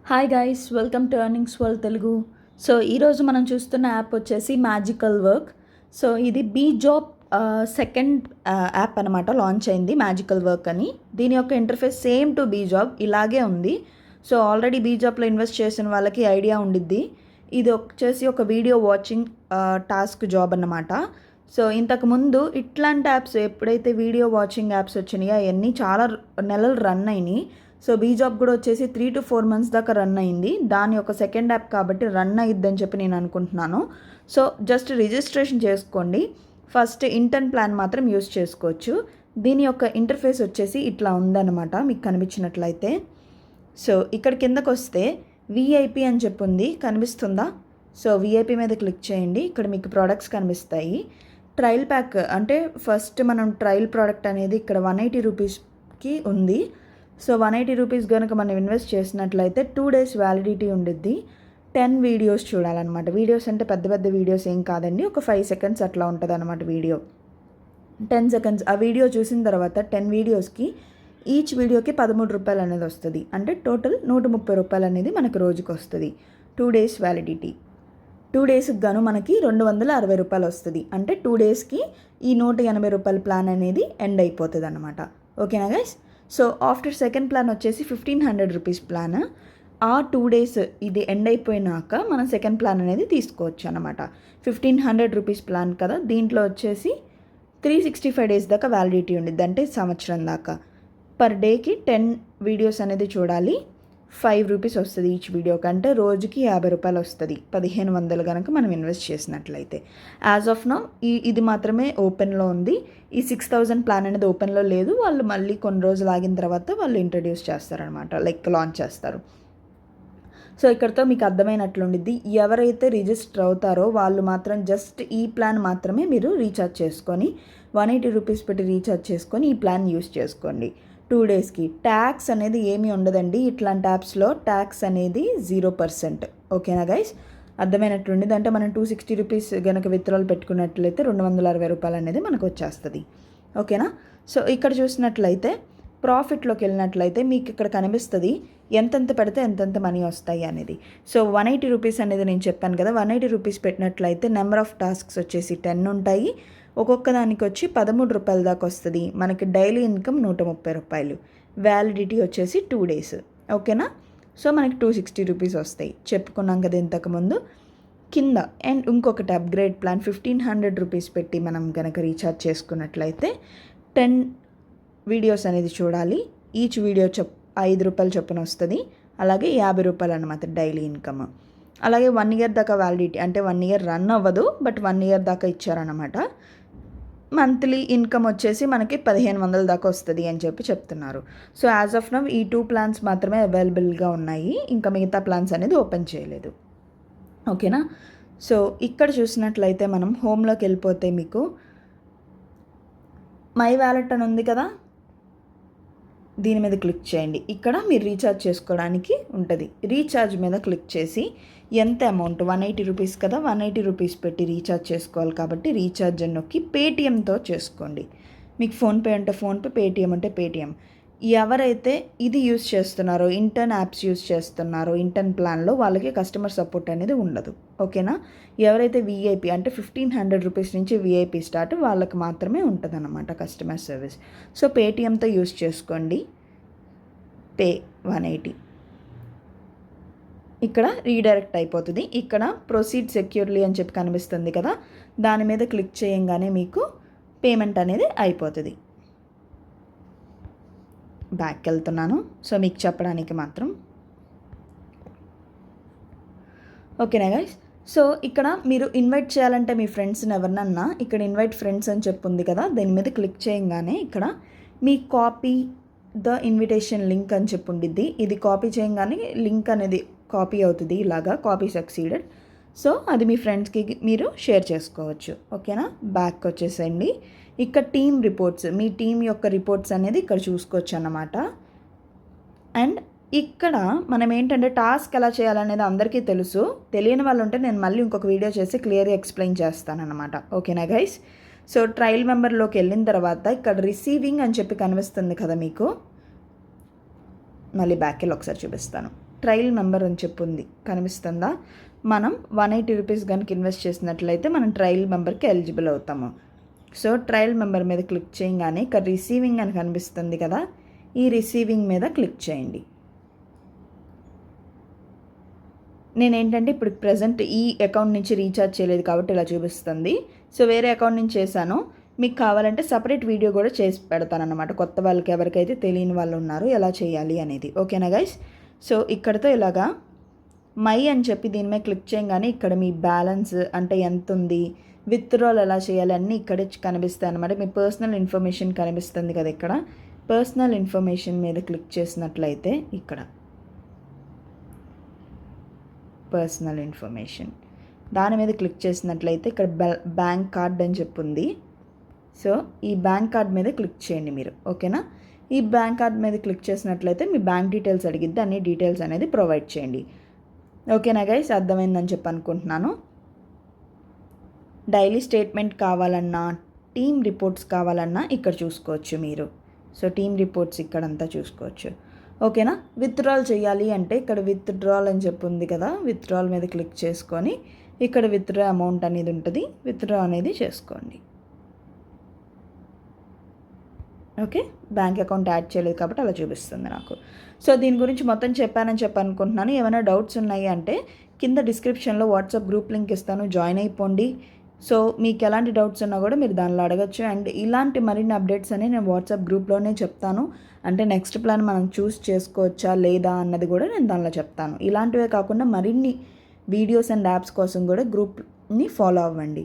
Hi guys, welcome to Earnings World Telugu. So ఈరోజు మనం చూస్తున్న యాప్ వచ్చేసి మ్యాజికల్ వర్క్. సో ఇది బీ జాబ్ సెకండ్ యాప్ అనమాట. లాంచ్ అయింది మ్యాజికల్ వర్క్ అని. దీని యొక్క interface same to B Job ఇలాగే ఉంది. సో ఆల్రెడీ బీ జాబ్లో ఇన్వెస్ట్ చేసిన వాళ్ళకి ఐడియా ఉండిద్ది. ఇది వచ్చేసి ఒక వీడియో వాచింగ్ టాస్క్ జాబ్ అన్నమాట. సో ఇంతకుముందు ఇట్లాంటి యాప్స్ ఎప్పుడైతే వీడియో వాచింగ్ యాప్స్ వచ్చినాయో అవన్నీ చాలా నెలలు రన్ అయినాయి. సో బీ జాబ్ కూడా వచ్చేసి 3 to 4 months దాకా రన్ అయింది. దాని యొక్క సెకండ్ యాప్ కాబట్టి రన్ అయ్యిద్దని చెప్పి నేను అనుకుంటున్నాను. సో జస్ట్ రిజిస్ట్రేషన్ చేసుకోండి. ఫస్ట్ ఇంటర్న్ ప్లాన్ మాత్రం యూస్ చేసుకోవచ్చు. దీని యొక్క ఇంటర్ఫేస్ వచ్చేసి ఇట్లా ఉందన్నమాట, మీకు కనిపించినట్లయితే. సో ఇక్కడ కిందకు వస్తే విఐపి అని చెప్పి ఉంది, కనిపిస్తుందా? సో విఐపి మీద క్లిక్ చేయండి. ఇక్కడ మీకు ప్రోడక్ట్స్ కనిపిస్తాయి. ట్రయల్ ప్యాక్ అంటే ఫస్ట్ మనం ట్రయల్ ప్రోడక్ట్ అనేది ఇక్కడ 180 రూపీస్కి ఉంది. సో 180 రూపీస్ కనుక మనం ఇన్వెస్ట్ చేసినట్లయితే 2 days వ్యాలిడిటీ ఉండిద్ది. 10 వీడియోస్ చూడాలన్నమాట. వీడియోస్ అంటే పెద్ద పెద్ద వీడియోస్ ఏం కాదండి, ఒక 5 seconds అట్లా ఉంటుంది అనమాట వీడియో. 10 seconds ఆ వీడియో చూసిన తర్వాత 10 వీడియోస్కి ఈచ్ వీడియోకి 13 రూపాయలు అనేది వస్తుంది. అంటే టోటల్ 130 రూపాయలు అనేది మనకు రోజుకి వస్తుంది. 2 days వ్యాలిడిటీ. 2 daysకి గాను మనకి 260 రూపాయలు వస్తుంది. అంటే 2 daysకి ఈ 180 రూపాయల ప్లాన్ అనేది ఎండ్ అయిపోతుంది అనమాట. ఓకేనా guys? So after second plan వచ్చేసి 1500 రూపీస్ ప్లాన్. ఆ 2 days ఇది ఎండ్ అయిపోయినాక మనం సెకండ్ ప్లాన్ అనేది తీసుకోవచ్చు అనమాట. 1500 రూపీస్ ప్లాన్ కదా, దీంట్లో వచ్చేసి 365 days దాకా వ్యాలిడిటీ ఉండిద్ది. అంటే సంవత్సరం దాకా. పర్ డేకి 10 వీడియోస్ అనేది చూడాలి. 5 రూపీస్ వస్తుంది ఈచ్ వీడియో కంటే. రోజుకి 50 రూపాయలు వస్తుంది. 1500 కనుక మనం ఇన్వెస్ట్ చేసినట్లయితే. యాజ్ ఆఫ్ నౌ ఇది మాత్రమే ఓపెన్లో ఉంది. ఈ 6000 ప్లాన్ అనేది ఓపెన్లో లేదు. వాళ్ళు మళ్ళీ కొన్ని రోజులు ఆగిన తర్వాత వాళ్ళు ఇంట్రడ్యూస్ చేస్తారనమాట, లైక్ లాంచ్ చేస్తారు. సో ఇక్కడతో మీకు అర్థమైనట్లుండిద్ది. ఎవరైతే రిజిస్టర్ అవుతారో వాళ్ళు మాత్రం జస్ట్ ఈ ప్లాన్ మాత్రమే మీరు రీఛార్జ్ చేసుకొని 180 రూపీస్ పెట్టి రీఛార్జ్ చేసుకొని ఈ ప్లాన్ యూస్ చేసుకోండి. 2 daysకి ట్యాక్స్ అనేది ఏమీ ఉండదండి. ఇట్లాంటి యాప్స్లో ట్యాక్స్ అనేది 0%. ఓకేనా గైస్? అర్థమైనట్లుండి అంటే మనం 260 రూపీస్ కనుక విత్డ్రాల్ పెట్టుకున్నట్లయితే 260 రూపాయలు అనేది మనకు వచ్చేస్తుంది. ఓకేనా? సో ఇక్కడ చూసినట్లయితే ప్రాఫిట్లోకి వెళ్ళినట్లయితే మీకు ఇక్కడ కనిపిస్తుంది ఎంతెంత పెడితే ఎంతెంత మనీ వస్తాయి అనేది. సో 180 రూపీస్ అనేది నేను చెప్పాను కదా, 180 రూపీస్ పెట్టినట్లయితే నెంబర్ ఆఫ్ టాస్క్స్ వచ్చేసి 10 ఉంటాయి. ఒక్కొక్క దానికి వచ్చి 13 రూపాయల దాకా వస్తుంది. మనకి డైలీ ఇన్కమ్ 130 రూపాయలు. వ్యాలిడిటీ వచ్చేసి 2 days. ఓకేనా? సో మనకి 260 రూపీస్ వస్తాయి. చెప్పుకున్నాం కదా ఇంతకుముందు. కింద అండ్ ఇంకొకటి అప్గ్రేడ్ ప్లాన్ 1500 రూపీస్ పెట్టి మనం కనుక రీఛార్జ్ చేసుకున్నట్లయితే 10 వీడియోస్ అనేది చూడాలి. ఈచ్ వీడియో 5 రూపాయలు చొప్పున వస్తుంది. అలాగే 50 రూపాయలు అనమాట డైలీ ఇన్కమ్. అలాగే 1 year దాకా వ్యాలిడిటీ, అంటే 1 year రన్ అవ్వదు, బట్ 1 year దాకా ఇచ్చారనమాట. మంత్లీ ఇన్కమ్ వచ్చేసి మనకి 1500 దాకా వస్తుంది అని చెప్పి చెప్తున్నారు. సో యాజ్ ఆఫ్ నౌ ఈ 2 ప్లాన్స్ మాత్రమే అవైలబుల్గా ఉన్నాయి. ఇంకా మిగతా ప్లాన్స్ అనేది ఓపెన్ చేయలేదు. ఓకేనా? సో ఇక్కడ చూసినట్లయితే మనం హోమ్లోకి వెళ్ళిపోతే మీకు మై వ్యాలెట్ అని ఉంది కదా, దీని మీద క్లిక్ చేయండి. ఇక్కడ మీరు రీఛార్జ్ చేసుకోవడానికి ఉంటుంది. రీఛార్జ్ మీద క్లిక్ చేసి ఎంత అమౌంట్ 180 రూపీస్ కదా, 180 రూపీస్ పెట్టి రీఛార్జ్ చేసుకోవాలి కాబట్టి రీఛార్జ్ అని నొక్కి పేటిఎంతో చేసుకోండి. మీకు ఫోన్పే అంటే ఫోన్పే, పేటిఎం అంటే పేటిఎం. ఎవరైతే ఇది యూస్ చేస్తున్నారో, ఇంటర్న్ యాప్స్ యూస్ చేస్తున్నారో ఇంటర్న్ ప్లాన్లో వాళ్ళకి కస్టమర్ సపోర్ట్ అనేది ఉండదు. ఓకేనా? ఎవరైతే విఐపి అంటే 1500 రూపీస్ నుంచి విఐపి స్టార్ట్, వాళ్ళకి మాత్రమే ఉంటుంది అన్నమాట కస్టమర్ సర్వీస్. సో పేటిఎంతో యూస్ చేసుకోండి. పే 180. ఇక్కడ రీడైరెక్ట్ అయిపోతుంది. ఇక్కడ ప్రొసీడ్ సెక్యూర్లీ అని చెప్పి కనిపిస్తుంది కదా, దాని మీద క్లిక్ చేయంగానే మీకు పేమెంట్ అనేది అయిపోతుంది. బ్యాక్కి వెళ్తున్నాను సో మీకు చెప్పడానికి మాత్రం. ఓకేనా గైస్? సో ఇక్కడ మీరు ఇన్వైట్ చేయాలంటే మీ ఫ్రెండ్స్ని ఎవరినన్నా ఇక్కడ ఇన్వైట్ ఫ్రెండ్స్ అని చెప్పి ఉంది కదా, దీని మీద క్లిక్ చేయంగానే ఇక్కడ మీ కాపీ ద ఇన్విటేషన్ లింక్ అని చెప్పి ఉండిద్ది. ఇది కాపీ చేయంగానే లింక్ అనేది కాపీ అవుతుంది. ఇలాగా కాపీ సక్సీడెడ్. సో అది మీ ఫ్రెండ్స్కి మీరు షేర్ చేసుకోవచ్చు. ఓకేనా? బ్యాక్ వచ్చేసండి. ఇక్కడ టీమ్ రిపోర్ట్స్, మీ టీం యొక్క రిపోర్ట్స్ అనేది ఇక్కడ చూసుకోవచ్చు అన్నమాట. అండ్ ఇక్కడ మనం ఏంటంటే టాస్క్ ఎలా చేయాలనేది అందరికీ తెలుసు. తెలియని వాళ్ళు ఉంటే నేను మళ్ళీ ఇంకొక వీడియో చేసి క్లియర్గా ఎక్స్ప్లెయిన్ చేస్తానన్నమాట. ఓకేనా గైస్? సో ట్రయల్ మెంబర్లోకి వెళ్ళిన తర్వాత ఇక్కడ రిసీవింగ్ అని చెప్పి కనిపిస్తుంది కదా మీకు. మళ్ళీ బ్యాక్ వెళ్ళి ఒకసారి చూపిస్తాను. ట్రయల్ మెంబర్ అని చెప్పింది కనిపిస్తుందా, మనం 180 రూపీస్ కనుక ఇన్వెస్ట్ చేసినట్లయితే మనం ట్రయల్ మెంబర్కి ఎలిజిబుల్ అవుతాము. సో ట్రయల్ మెంబర్ మీద క్లిక్ చేయగానే ఇక్కడ రిసీవింగ్ అని కనిపిస్తుంది కదా, ఈ రిసీవింగ్ మీద క్లిక్ చేయండి. నేనేంటంటే ఇప్పుడు ప్రజెంట్ ఈ అకౌంట్ నుంచి రీఛార్జ్ చేయలేదు కాబట్టి ఇలా చూపిస్తుంది. సో వేరే అకౌంట్ నుంచి చేశాను. మీకు కావాలంటే సపరేట్ వీడియో కూడా చేసి పెడతానన్నమాట, కొత్త వాళ్ళకి ఎవరికైతే తెలియని వాళ్ళు ఉన్నారో ఎలా చేయాలి అనేది. ఓకేనా గైస్? సో ఇక్కడతో ఇలాగా మై అని చెప్పి దీని మీద క్లిక్ చేయగానే ఇక్కడ మీ బ్యాలెన్స్ అంటే ఎంత ఉంది, విత్డ్రాల్ ఎలా చేయాలి అన్నీ ఇక్కడే కనిపిస్తాయి అన్నమాట. మీ పర్సనల్ ఇన్ఫర్మేషన్ కనిపిస్తుంది కదా, ఇక్కడ పర్సనల్ ఇన్ఫర్మేషన్ మీద క్లిక్ చేసినట్లయితే ఇక్కడ పర్సనల్ ఇన్ఫర్మేషన్ దాని మీద క్లిక్ చేసినట్లయితే ఇక్కడ బ్యాంక్ కార్డ్ అని చెప్పి ఉంది. సో ఈ బ్యాంక్ కార్డ్ మీద క్లిక్ చేయండి మీరు. ఓకేనా? ఈ బ్యాంక్ కార్డ్ మీద క్లిక్ చేసినట్లయితే మీ బ్యాంక్ డీటెయిల్స్ అడిగిద్ది, అన్ని డీటెయిల్స్ అనేది ప్రొవైడ్ చేయండి. ఓకేనా గైస్? అర్థమైందని చెప్పి అనుకుంటున్నాను. డైలీ స్టేట్మెంట్ కావాలన్నా, టీమ్ రిపోర్ట్స్ కావాలన్నా ఇక్కడ చూసుకోవచ్చు మీరు. సో టీమ్ రిపోర్ట్స్ ఇక్కడంతా చూసుకోవచ్చు. ఓకేనా? విత్డ్రాల్ చేయాలి అంటే ఇక్కడ విత్డ్రాల్ అని చెప్పి ఉంది కదా, విత్డ్రాల్ మీద క్లిక్ చేసుకొని ఇక్కడ విత్డ్రా అమౌంట్ అనేది ఉంటుంది, విత్డ్రా అనేది చేసుకోండి. ఓకే, బ్యాంక్ అకౌంట్ యాడ్ చేయలేదు కాబట్టి అలా చూపిస్తుంది నాకు. సో దీని గురించి మొత్తం చెప్పానని చెప్పి అనుకుంటున్నాను. ఏమైనా డౌట్స్ ఉన్నాయి అంటే కింద డిస్క్రిప్షన్లో వాట్సాప్ గ్రూప్ లింక్ ఇస్తాను, జాయిన్ అయిపోండి. సో మీకు ఎలాంటి డౌట్స్ ఉన్నా కూడా మీరు దానిలో అడగచ్చు. అండ్ ఇలాంటి మరిన్ని అప్డేట్స్ అని నేను వాట్సాప్ గ్రూప్లోనే చెప్తాను. అంటే నెక్స్ట్ ప్లాన్ మనం చూస్ చేసుకోవచ్చా లేదా అన్నది కూడా నేను దానిలో చెప్తాను. ఇలాంటివే కాకుండా మరిన్ని వీడియోస్ అండ్ యాప్స్ కోసం కూడా గ్రూప్ని ఫాలో అవ్వండి.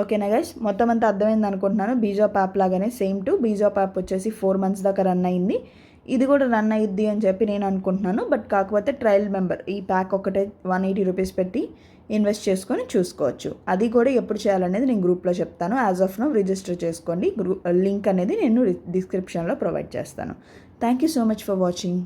ఓకేనా గైస్? మొత్తం అంతా అర్థమైంది అనుకుంటున్నాను. బీజాప్ యాప్ లాగానే సేమ్ టు బీజాప్ యాప్ వచ్చేసి 4 months దాకా రన్ అయింది. ఇది కూడా రన్ అయ్యిద్ది అని చెప్పి నేను అనుకుంటున్నాను. బట్ కాకపోతే ట్రయల్ మెంబర్ ఈ ప్యాక్ ఒకటే 180 రూపీస్ పెట్టి ఇన్వెస్ట్ చేసుకొని చూసుకోవచ్చు. అది కూడా ఎప్పుడు చేయాలనేది నేను గ్రూప్లో చెప్తాను. యాజ్ ఆఫ్ నౌ రిజిస్టర్ చేసుకోండి. లింక్ అనేది నేను డిస్క్రిప్షన్లో ప్రొవైడ్ చేస్తాను. Thank you so much for watching.